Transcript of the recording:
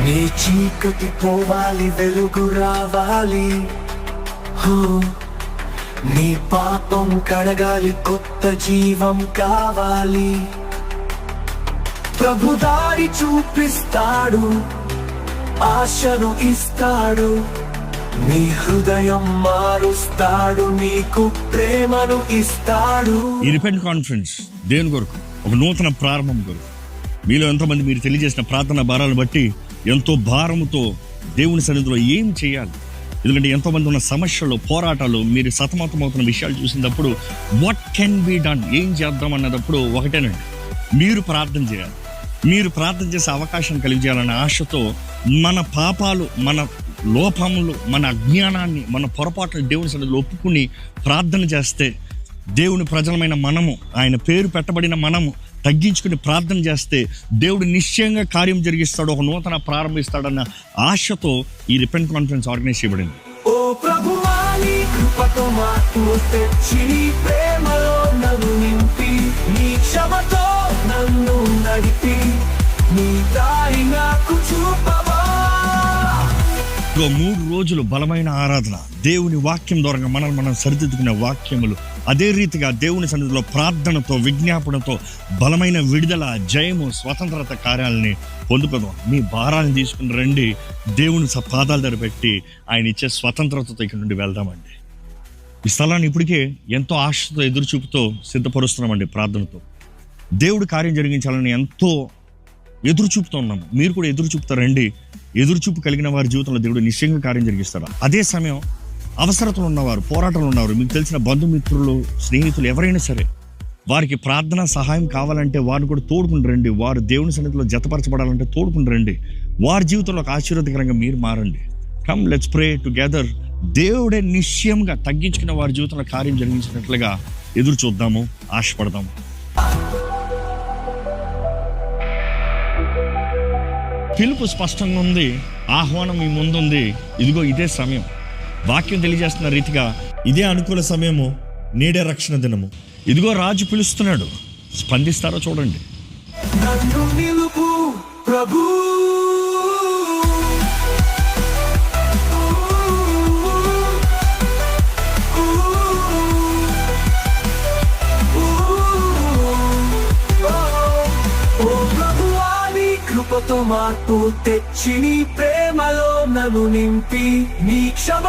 నీ చీకటి పోవాలి, వెలుగు రావాలి. నీ పాపం కడగాలి, కొత్త జీవం కావాలి. ప్రభు దారి చూపిస్తాడు, ఆశను ఇస్తాడు, నీ హృదయం మారుస్తాడు, నీకు ప్రేమను ఇస్తాడు. ఈ రిపెంట్ కాన్ఫరెన్స్ దేని కొరకు? ఒక నూతన ప్రారంభం కొరకు. మీలో ఎంతోమంది మీరు తెలియజేసిన ప్రార్థన భారాలను బట్టి ఎంతో భారముతో దేవుని సన్నిధిలో ఏం చేయాలి, ఎందుకంటే ఎంతోమంది ఉన్న సమస్యలు, పోరాటాలు, మీరు సతమతమవుతున్న విషయాలు చూసినప్పుడు వాట్ కెన్ బి డన్, ఏం చేద్దాం అన్నప్పుడు ఒకటేనండి, మీరు ప్రార్థన చేయాలి. మీరు ప్రార్థన చేసే అవకాశం కలిగజేయాలన్న ఆశతో మన పాపాలు, మన లోపములు, మన అజ్ఞానాన్ని, మన పొరపాట్లు దేవుని సన్నిధిలో ఒప్పుకుని ప్రార్థన చేస్తే, దేవుని ప్రజలమైన మనము, ఆయన పేరు పెట్టబడిన మనము తగ్గించుకుని ప్రార్థన చేస్తే దేవుడు నిశ్చయంగా కార్యం జరిగిస్తాడు, ఒక నూతన ప్రారంభిస్తాడన్న ఆశతో ఈ రిపెంట్ కాన్ఫరెన్స్ ఆర్గనైజ్ చేయబడింది. ఓ ప్రభువా, నీ కృపతో మాకు తెచ్చి, నీ ప్రేమలో నన్ను నింపి, నీ క్షమతో నన్ను నడిపి, నీ దారి నాకు చూపవా. 3 రోజులు బలమైన ఆరాధన, దేవుని వాక్యం ద్వారా మనం సరిదిద్దుకునే వాక్యములు, అదే రీతిగా దేవుని సన్నిధిలో ప్రార్థనతో, విజ్ఞాపనతో బలమైన విడుదల, జయము, స్వతంత్రత కార్యాలని పొందుకుందాం. మీ భారాన్ని తీసుకుని రండి, దేవుని పాదాల దగ్గర పెట్టి ఆయన ఇచ్చే స్వతంత్రతతో ఇక్కడ నుండి వెళ్దామండి. ఈ స్థలాన్ని ఇప్పటికే ఎంతో ఆశతో, ఎదురుచూపుతో సిద్ధపరుస్తున్నామండి. ప్రార్థనతో దేవుడు కార్యం జరిగించాలని ఎంతో ఎదురుచూపుతూ ఉన్నాము. మీరు కూడా ఎదురుచూపుతారండి. ఎదురుచూపు కలిగిన వారి జీవితంలో దేవుడు నిశ్చయంగా కార్యం జరిగిస్తాడు. అదే సమయం అవసరతలు ఉన్నవారు, పోరాటాలు ఉన్నవారు, మీకు తెలిసిన బంధుమిత్రులు, స్నేహితులు ఎవరైనా సరే, వారికి ప్రార్థన సహాయం కావాలంటే వారిని కూడా తోడుకుని రండి. వారు దేవుని సన్నిధిలో జతపరచబడాలంటే తోడుకుని రండి. వారి జీవితంలో ఒక ఆశీర్వాదకరంగా మీరు మారండి. Come let's pray together. దేవుడే నిశ్చయంగా తగ్గించుకున్న వారి జీవితంలో కార్యం జరిగించినట్లుగా ఎదురు చూద్దాము, ఆశపడదాము. పిలుపు స్పష్టంగా ఉంది, ఆహ్వానం మీ ముందుంది. ఇదిగో ఇదే సమయం. వాక్యం తెలియజేస్తున్న రీతిగా ఇదే అనుకూల సమయము, నేడే రక్షణ దినము. ఇదిగో రాజు పిలుస్తున్నాడు, స్పందిస్తారో చూడండి. నన్ను నిలుపు ప్రభు, కృపతో మార్పు తెచ్చి, నీ ప్రేమలో నన్ను నింపి, నీ క్షమ